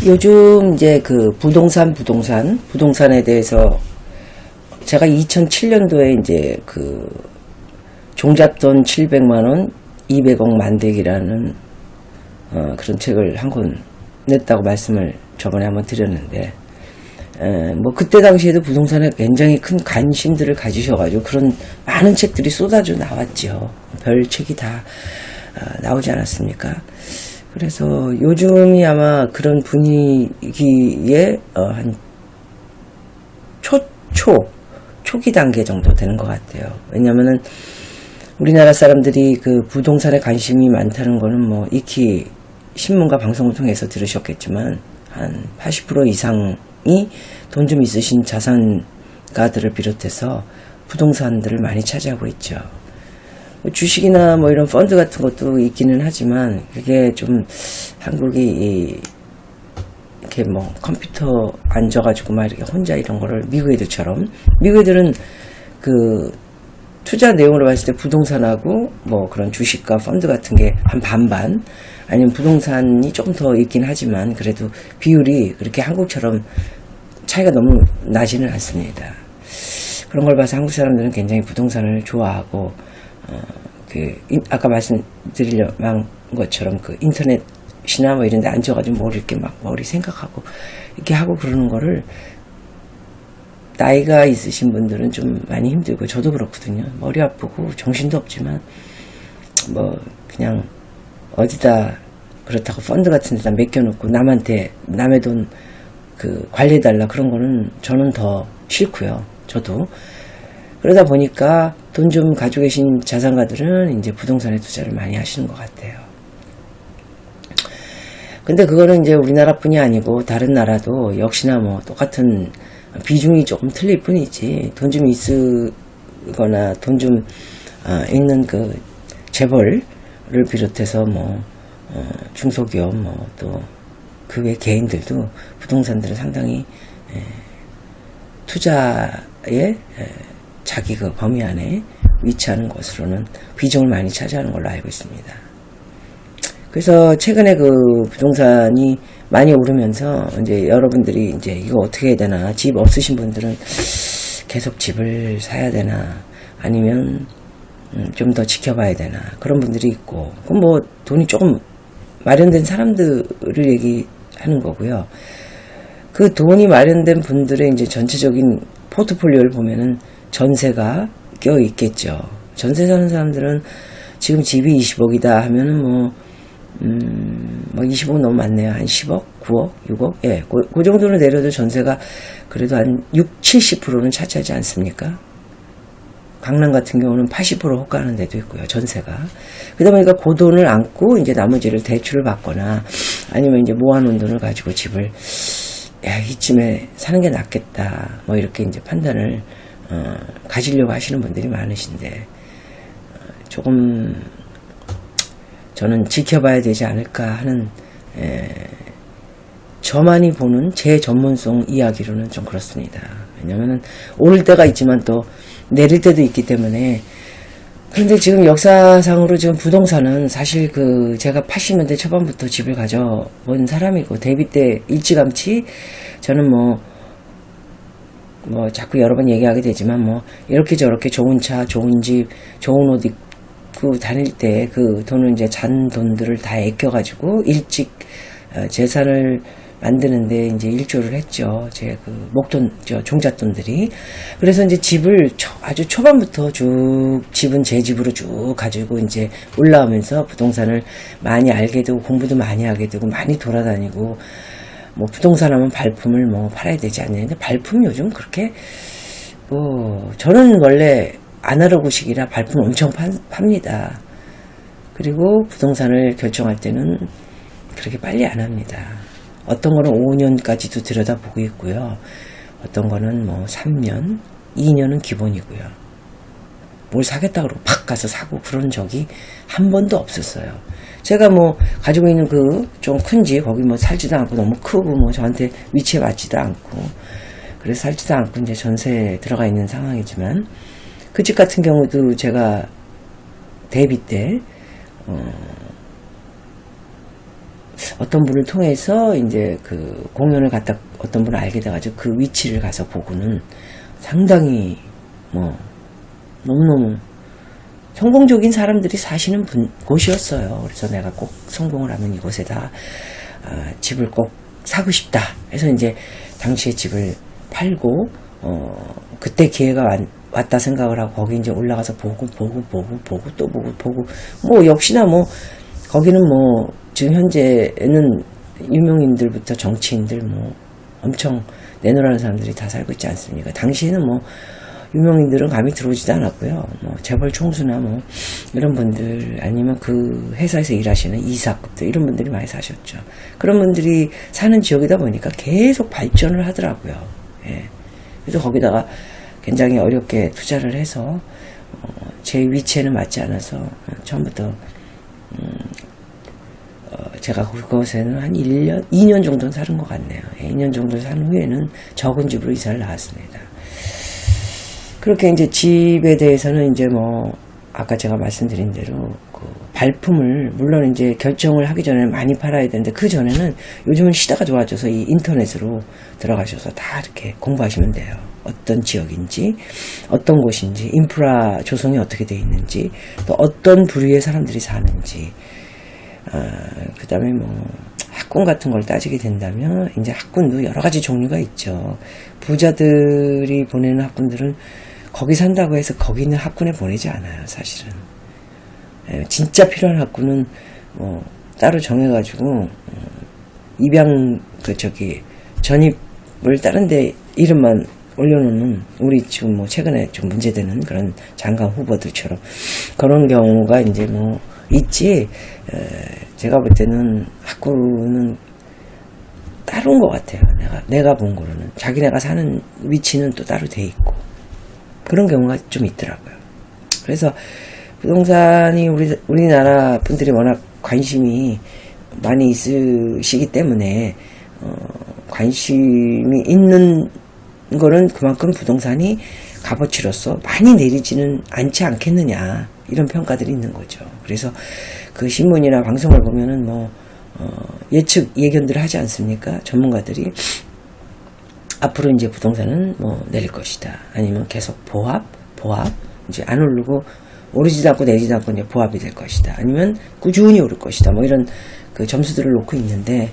요즘 이제 그 부동산에 대해서 제가 2007년도에 이제 그 종잣돈 700만원 200억 만들기라는 그런 책을 한 권 냈다고 말씀을 저번에 한번 드렸는데, 뭐 그때 당시에도 부동산에 굉장히 큰 관심들을 가지셔가지고 그런 많은 책들이 쏟아져 나왔죠. 별 책이 다 나오지 않았습니까? 그래서 요즘이 아마 그런 분위기에 한 초기 단계 정도 되는 것 같아요. 왜냐면은 우리나라 사람들이 그 부동산에 관심이 많다는 거는 뭐 익히 신문과 방송을 통해서 들으셨겠지만 한 80% 이상이 돈 좀 있으신 자산가들을 비롯해서 부동산들을 많이 차지하고 있죠. 주식이나 뭐 이런 펀드 같은 것도 있기는 하지만 그게 좀 한국이 이렇게 뭐 컴퓨터 앉아가지고 막 이렇게 혼자 이런 거를 미국 애들은 그 투자 내용으로 봤을 때 부동산하고 뭐 그런 주식과 펀드 같은 게 한 반반, 아니면 부동산이 조금 더 있긴 하지만 그래도 비율이 그렇게 한국처럼 차이가 너무 나지는 않습니다. 그런 걸 봐서 한국 사람들은 굉장히 부동산을 좋아하고, 아까 말씀드리려만 것처럼 그 인터넷이나 뭐 이런 데 앉아가지고 뭘 이렇게 막 머리 생각하고 이렇게 하고 그러는 거를 나이가 있으신 분들은 좀 많이 힘들고, 저도 그렇거든요. 머리 아프고 정신도 없지만 뭐 그냥 어디다 그렇다고 펀드 같은 데다 맡겨놓고 남의 돈 그 관리해달라 그런 거는 저는 더 싫고요. 저도. 그러다 보니까 돈 좀 가지고 계신 자산가들은 이제 부동산에 투자를 많이 하시는 것 같아요. 근데 그거는 이제 우리나라뿐이 아니고 다른 나라도 역시나 뭐 똑같은 비중이 조금 틀릴 뿐이지, 돈 좀 있으거나 돈 좀 있는 그 재벌을 비롯해서 뭐 중소기업 뭐 또 그 외 개인들도 부동산들을 상당히 투자에 자기 그 범위 안에 위치하는 것으로는 비중을 많이 차지하는 걸로 알고 있습니다. 그래서 최근에 그 부동산이 많이 오르면서 이제 여러분들이 이제 이거 어떻게 해야 되나, 집 없으신 분들은 계속 집을 사야 되나, 아니면 좀 더 지켜봐야 되나, 그런 분들이 있고, 그럼 뭐 돈이 조금 마련된 사람들을 얘기하는 거고요. 그 돈이 마련된 분들의 이제 전체적인 포트폴리오를 보면은 전세가 껴 있겠죠. 전세 사는 사람들은 지금 집이 20억이다 하면은 뭐 20억 너무 많네요. 한 10억, 9억, 6억? 예, 그 정도로 내려도 전세가 그래도 한 70%는 차지하지 않습니까? 강남 같은 경우는 80% 호가하는 데도 있고요, 전세가. 그러다 보니까 그 돈을 안고 이제 나머지를 대출을 받거나 아니면 이제 모아놓은 돈을 가지고 집을, 이쯤에 사는 게 낫겠다, 뭐 이렇게 이제 판단을 가지려고 하시는 분들이 많으신데, 조금 저는 지켜봐야 되지 않을까 하는, 저만이 보는 제 전문성 이야기로는 좀 그렇습니다. 왜냐면은 오를 때가 있지만 또 내릴 때도 있기 때문에. 그런데 지금 역사상으로 지금 부동산은 사실 그 제가 80년대 초반부터 집을 가져본 사람이고, 데뷔 때 일찌감치 저는 뭐 자꾸 여러 번 얘기하게 되지만 뭐 이렇게 저렇게 좋은 차, 좋은 집, 좋은 옷 입고 다닐 때 그 돈을 이제 잔 돈들을 다 아껴가지고 일찍 재산을 만드는데 이제 일조를 했죠. 제 그 목돈, 종잣돈들이. 그래서 이제 집을 아주 초반부터 쭉, 집은 제 집으로 쭉 가지고 이제 올라오면서 부동산을 많이 알게 되고, 공부도 많이 하게 되고, 많이 돌아다니고, 뭐 부동산 하면 발품을 뭐 팔아야 되지 않냐. 근데 발품 요즘 그렇게 뭐, 저는 원래 아날로그식이라 발품 엄청 팝니다. 그리고 부동산을 결정할 때는 그렇게 빨리 안 합니다. 어떤 거는 5년까지도 들여다보고 있고요. 어떤 거는 뭐 3년, 2년은 기본이고요. 뭘 사겠다 그러고 팍 가서 사고 그런 적이 한 번도 없었어요. 제가 뭐 가지고 있는 그 좀 큰 집, 거기 뭐 살지도 않고 너무 크고 뭐 저한테 위치에 맞지도 않고, 그래서 살지도 않고 이제 전세에 들어가 있는 상황이지만, 그 집 같은 경우도 제가 데뷔 때 어떤 분을 통해서 이제 그 공연을 갔다 어떤 분을 알게 돼가지고 그 위치를 가서 보고는 상당히 뭐 너무너무 성공적인 사람들이 사시는 곳이었어요. 그래서 내가 꼭 성공을 하면 이곳에다 집을 꼭 사고 싶다 해서 이제 당시에 집을 팔고 그때 기회가 왔다 생각을 하고 거기 이제 올라가서 보고 또 보고 뭐 역시나 뭐 거기는 뭐 지금 현재는 유명인들부터 정치인들 뭐 엄청 내놓으라는 사람들이 다 살고 있지 않습니까? 당시에는 뭐 유명인들은 감히 들어오지도 않았고요. 뭐 재벌 총수나 뭐 이런 분들 아니면 그 회사에서 일하시는 이사급들 이런 분들이 많이 사셨죠. 그런 분들이 사는 지역이다 보니까 계속 발전을 하더라고요. 예. 그래서 거기다가 굉장히 어렵게 투자를 해서 제 위치에는 맞지 않아서 처음부터 제가 그곳에는 한 1년, 2년 정도는 사는 것 같네요. 예, 2년 정도 산 후에는 적은 집으로 이사를 나왔습니다. 그렇게 이제 집에 대해서는 이제 뭐 아까 제가 말씀드린 대로 그 발품을 물론 이제 결정을 하기 전에 많이 팔아야 되는데 그 전에는 요즘은 시대가 좋아져서 이 인터넷으로 들어가셔서 다 이렇게 공부하시면 돼요. 어떤 지역인지 어떤 곳인지 인프라 조성이 어떻게 돼 있는지 또 어떤 부류의 사람들이 사는지 그 다음에 뭐 학군 같은 걸 따지게 된다면 이제 학군도 여러 가지 종류가 있죠. 부자들이 보내는 학군들은 거기 산다고 해서 거기 있는 학군에 보내지 않아요, 사실은. 진짜 필요한 학군은 뭐 따로 정해가지고 입양 전입을 다른데 이름만 올려놓는 우리 지금 뭐 최근에 좀 문제되는 그런 장관 후보들처럼 그런 경우가 이제 뭐 있지. 제가 볼 때는 학군은 따로인 것 같아요. 내가 본 거로는 자기네가 사는 위치는 또 따로 돼 있고 그런 경우가 좀 있더라고요. 그래서 부동산이 우리나라 분들이 워낙 관심이 많이 있으시기 때문에 관심이 있는 거는 그만큼 부동산이 값어치로서 많이 내리지는 않지 않겠느냐 이런 평가들이 있는 거죠. 그래서 그 신문이나 방송을 보면은 뭐 예측 예견들을 하지 않습니까? 전문가들이 앞으로 이제 부동산은 뭐 내릴 것이다. 아니면 계속 보합 이제 안 오르고 오르지도 않고 내리지도 않고 이제 보합이 될 것이다. 아니면 꾸준히 오를 것이다. 뭐 이런 그 점수들을 놓고 있는데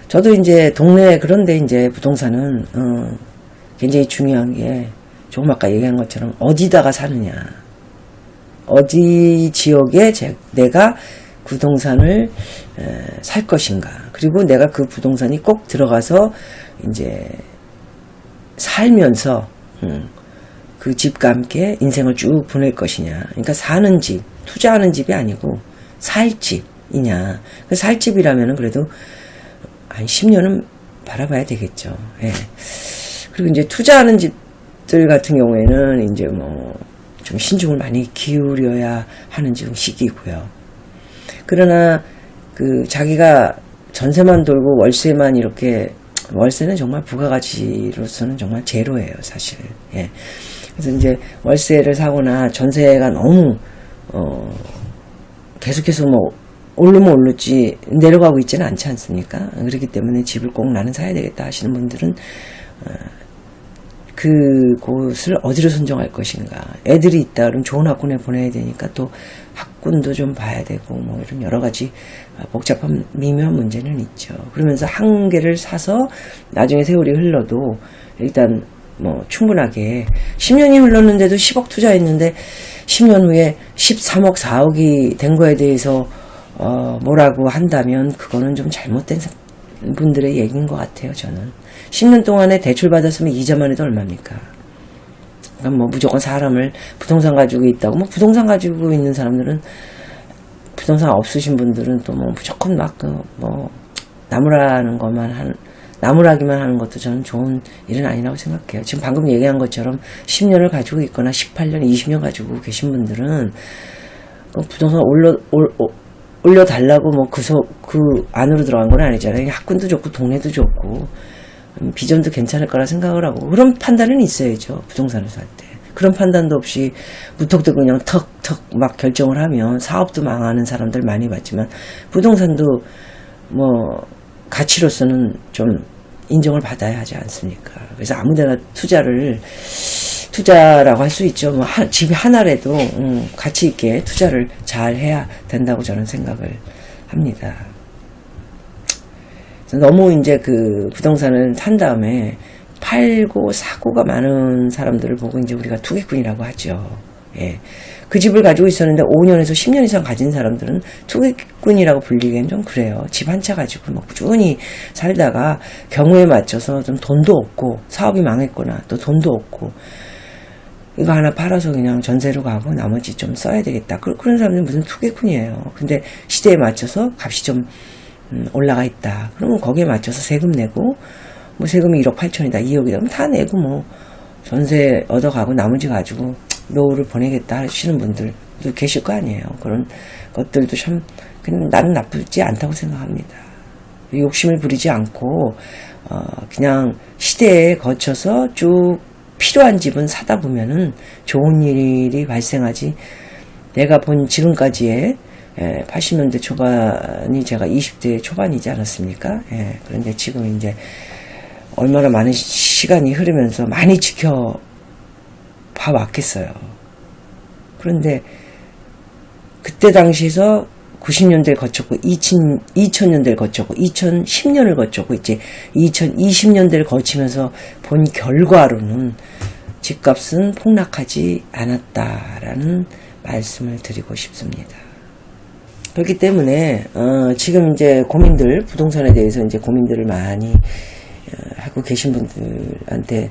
저도 이제 동네 그런데 이제 부동산은 굉장히 중요한 게 조금 아까 얘기한 것처럼 어디다가 사느냐, 어디 지역에 내가 부동산을 살 것인가, 그리고 내가 그 부동산이 꼭 들어가서 이제 살면서 그 집과 함께 인생을 쭉 보낼 것이냐. 그러니까 사는 집, 투자하는 집이 아니고 살 집이냐. 그 살 집이라면은 그래도 한 10년은 바라봐야 되겠죠. 예. 그리고 이제 투자하는 집들 같은 경우에는 이제 뭐 좀 신중을 많이 기울여야 하는 지금 시기고요. 그러나 그 자기가 전세만 돌고 월세만 이렇게, 월세는 정말 부가가치로서는 정말 제로예요, 사실. 예. 그래서 이제 월세를 사거나 전세가 너무 계속해서 뭐 오르면 오르지 내려가고 있지는 않지 않습니까? 그렇기 때문에 집을 꼭 나는 사야 되겠다 하시는 분들은 그곳을 어디로 선정할 것인가. 애들이 있다 그러면 좋은 학군에 보내야 되니까 또 학군도 좀 봐야 되고 뭐 이런 여러 가지 복잡한 미묘한 문제는 있죠. 그러면서 한 개를 사서 나중에 세월이 흘러도 일단 뭐 충분하게 10년이 흘렀는데도 10억 투자했는데 10년 후에 13억 4억이 된 거에 대해서 뭐라고 한다면 그거는 좀 잘못된 분들의 얘기인 것 같아요. 저는 10년 동안에 대출 받았으면 이자만 해도 얼마입니까? 그러니까 뭐 무조건 사람을 부동산 가지고 있다고, 뭐 부동산 가지고 있는 사람들은, 부동산 없으신 분들은 또 뭐 무조건 막 뭐 나무라기만 하는 것도 저는 좋은 일은 아니라고 생각해요. 지금 방금 얘기한 것처럼 10년을 가지고 있거나 18년, 20년 가지고 계신 분들은 부동산 올려달라고 뭐 그 안으로 들어간 건 아니잖아요. 학군도 좋고 동네도 좋고 비전도 괜찮을 거라 생각을 하고 그런 판단은 있어야죠. 부동산을 살 때. 그런 판단도 없이 무턱대고 그냥 턱턱 막 결정을 하면 사업도 망하는 사람들 많이 봤지만 부동산도 뭐 가치로서는 좀 인정을 받아야 하지 않습니까? 그래서 아무데나 투자라고 할 수 있죠. 뭐 집 하나라도 가치 있게 투자를 잘 해야 된다고 저는 생각을 합니다. 너무 이제 그 부동산을 산 다음에 팔고 사고가 많은 사람들을 보고 이제 우리가 투기꾼이라고 하죠. 예. 그 집을 가지고 있었는데 5년에서 10년 이상 가진 사람들은 투기꾼이라고 불리기엔 좀 그래요. 집 한 채 가지고 막 꾸준히 살다가 경우에 맞춰서 좀 돈도 없고 사업이 망했거나 또 돈도 없고 이거 하나 팔아서 그냥 전세로 가고 나머지 좀 써야 되겠다. 그런 사람들은 무슨 투기꾼이에요. 근데 시대에 맞춰서 값이 좀 올라가 있다. 그러면 거기에 맞춰서 세금 내고 뭐 세금이 1억 8천이다 2억이다 그럼 다 내고 뭐 전세 얻어가고 나머지 가지고 노후를 보내겠다 하시는 분들도 계실 거 아니에요. 그런 것들도 참 그냥 나는 나쁘지 않다고 생각합니다. 욕심을 부리지 않고 그냥 시대에 거쳐서 쭉 필요한 집은 사다 보면은 좋은 일이 발생하지. 내가 본 지금까지의 80년대 초반이 제가 20대 초반이지 않았습니까? 예, 그런데 지금 이제 얼마나 많은 시간이 흐르면서 많이 지켜봐 왔겠어요. 그런데 그때 당시에서 90년대를 거쳤고 2000년대를 거쳤고 2010년을 거쳤고 이제 2020년대를 거치면서 본 결과로는 집값은 폭락하지 않았다라는 말씀을 드리고 싶습니다. 그렇기 때문에 지금 이제 고민들 부동산에 대해서 이제 고민들을 많이 하고 계신 분들한테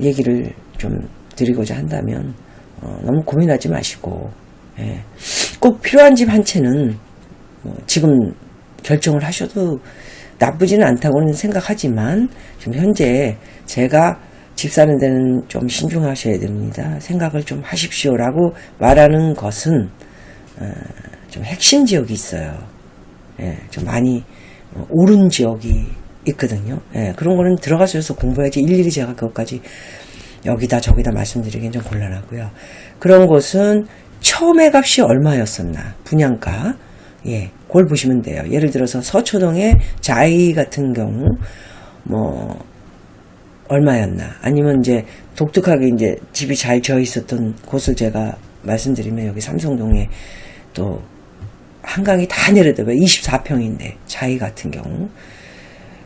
얘기를 좀 드리고자 한다면 너무 고민하지 마시고 꼭 필요한 집 한 채는 지금 결정을 하셔도 나쁘지는 않다고는 생각하지만 지금 현재 제가 집 사는 데는 좀 신중하셔야 됩니다. 생각을 좀 하십시오라고 말하는 것은 좀 핵심 지역이 있어요. 좀 많이 오른 지역이 있거든요. 그런 거는 들어가셔서 공부해야지 일일이 제가 그것까지 여기다 저기다 말씀드리기엔 좀 곤란하고요. 그런 곳은 처음에 값이 얼마였었나 분양가 그걸 보시면 돼요. 예를 들어서 서초동의 자이 같은 경우 뭐 얼마였나 아니면 이제 독특하게 이제 집이 잘 지어 있었던 곳을 제가 말씀드리면 여기 삼성동에 또 한강이 다 내려다봐요. 24평인데 자이 같은 경우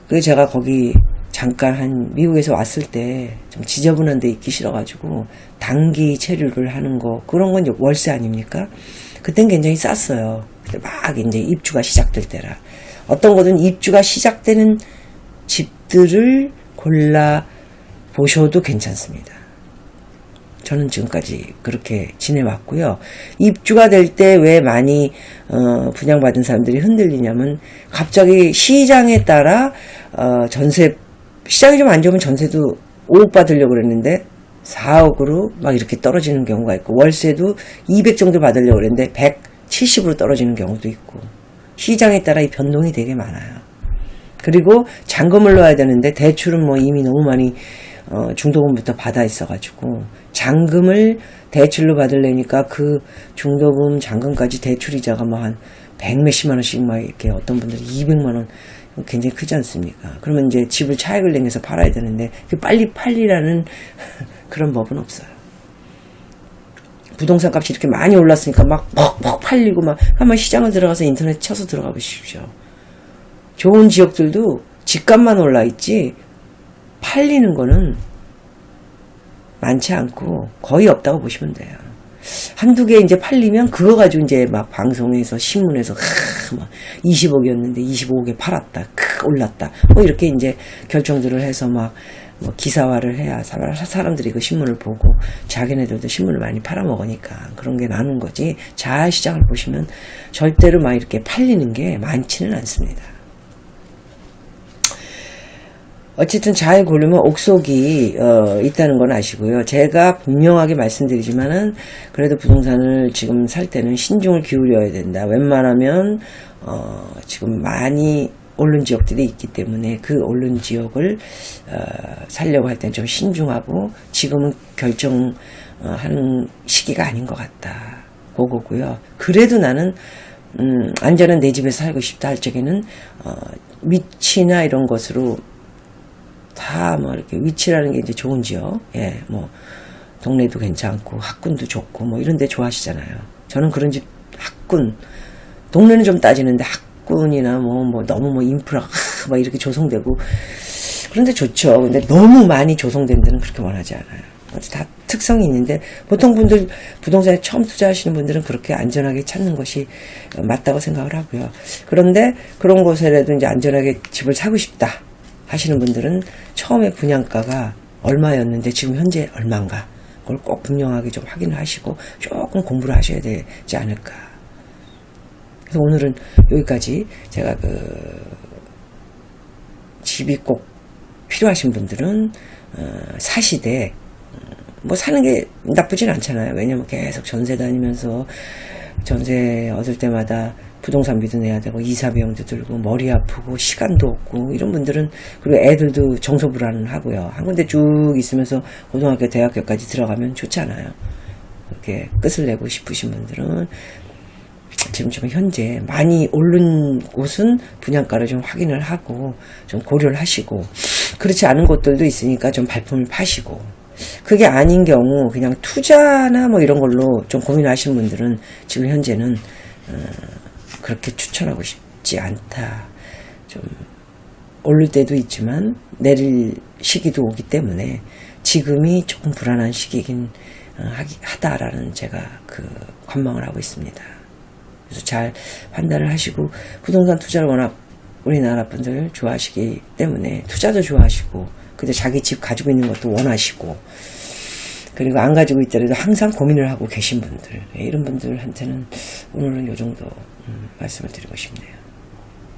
그래서 제가 거기 잠깐 한 미국에서 왔을 때 좀 지저분한 데 있기 싫어가지고 단기 체류를 하는 거 그런 건 이제 월세 아닙니까? 그땐 굉장히 쌌어요. 근데 막 이제 입주가 시작될 때라 어떤 거든 입주가 시작되는 집들을 골라 보셔도 괜찮습니다. 저는 지금까지 그렇게 지내왔고요. 입주가 될 때 왜 많이 분양받은 사람들이 흔들리냐면 갑자기 시장에 따라 전세 시장이 좀 안 좋으면 전세도 5억 받으려고 그랬는데 4억으로 막 이렇게 떨어지는 경우가 있고 월세도 200 정도 받으려고 그랬는데 170으로 떨어지는 경우도 있고 시장에 따라 이 변동이 되게 많아요. 그리고 잔금을 넣어야 되는데 대출은 뭐 이미 너무 많이 중도금부터 받아 있어가지고 잔금을 대출로 받으려니까 그 중도금 잔금까지 대출이자가 뭐 한 100몇십만 원씩 막 이렇게 어떤 분들이 200만 원 굉장히 크지 않습니까? 그러면 이제 집을 차익을 내면서 팔아야 되는데 빨리 팔리라는 그런 법은 없어요. 부동산 값이 이렇게 많이 올랐으니까 막 퍽퍽 팔리고 막 한번 시장을 들어가서 인터넷 쳐서 들어가 보십시오. 좋은 지역들도 집값만 올라 있지 팔리는 거는 많지 않고 거의 없다고 보시면 돼요. 한두 개 이제 팔리면 그거 가지고 이제 막 방송에서 신문에서 막 20억이었는데 25억에 팔았다. 올랐다. 뭐 이렇게 이제 결정들을 해서 막 뭐 기사화를 해야 사람들이 그 신문을 보고 자기네들도 신문을 많이 팔아먹으니까 그런 게 나는 거지. 잘 시장을 보시면 절대로 막 이렇게 팔리는 게 많지는 않습니다. 어쨌든 잘 고르면 옥석이 있다는 건 아시고요. 제가 분명하게 말씀드리지만은 그래도 부동산을 지금 살 때는 신중을 기울여야 된다. 웬만하면 지금 많이 오른 지역들이 있기 때문에 그 오른 지역을 살려고 할 땐 좀 신중하고 지금은 결정하는 시기가 아닌 것 같다. 그거고요. 그래도 나는 안전한 내 집에서 살고 싶다 할 적에는 위치나 이런 것으로 다 뭐 이렇게 위치라는 게 이제 좋은 지역, 예, 뭐 동네도 괜찮고 학군도 좋고 뭐 이런 데 좋아하시잖아요. 저는 그런 집 학군, 동네는 좀 따지는데 학군이나 뭐 너무 뭐 인프라 막 이렇게 조성되고 그런데 좋죠. 근데 너무 많이 조성된 데는 그렇게 원하지 않아요. 다 특성이 있는데 보통 분들 부동산에 처음 투자하시는 분들은 그렇게 안전하게 찾는 것이 맞다고 생각을 하고요. 그런데 그런 곳에라도 이제 안전하게 집을 사고 싶다 하시는 분들은 처음에 분양가가 얼마였는데 지금 현재 얼마인가 그걸 꼭 분명하게 좀 확인을 하시고 조금 공부를 하셔야 되지 않을까. 그래서 오늘은 여기까지 제가 집이 꼭 필요하신 분들은 사시되 뭐 사는 게 나쁘진 않잖아요. 왜냐면 계속 전세 다니면서 전세 얻을 때마다 부동산비도 내야 되고 이사 비용도 들고 머리 아프고 시간도 없고 이런 분들은, 그리고 애들도 정서불안하고요. 한 군데 쭉 있으면서 고등학교 대학교까지 들어가면 좋잖아요. 그렇게 끝을 내고 싶으신 분들은 지금 좀 현재 많이 오른 곳은 분양가를 좀 확인을 하고 좀 고려를 하시고, 그렇지 않은 곳들도 있으니까 좀 발품을 파시고, 그게 아닌 경우 그냥 투자나 뭐 이런 걸로 좀 고민하시는 분들은 지금 현재는 그렇게 추천하고 싶지 않다. 좀 오를 때도 있지만 내릴 시기도 오기 때문에 지금이 조금 불안한 시기이긴 하다라는 제가 관망을 하고 있습니다. 그래서 잘 판단을 하시고, 부동산 투자를 워낙 우리나라 분들 좋아하시기 때문에 투자도 좋아하시고, 근데 자기 집 가지고 있는 것도 원하시고, 그리고 안 가지고 있더라도 항상 고민을 하고 계신 분들, 이런 분들한테는 오늘은 이 정도 말씀을 드리고 싶네요.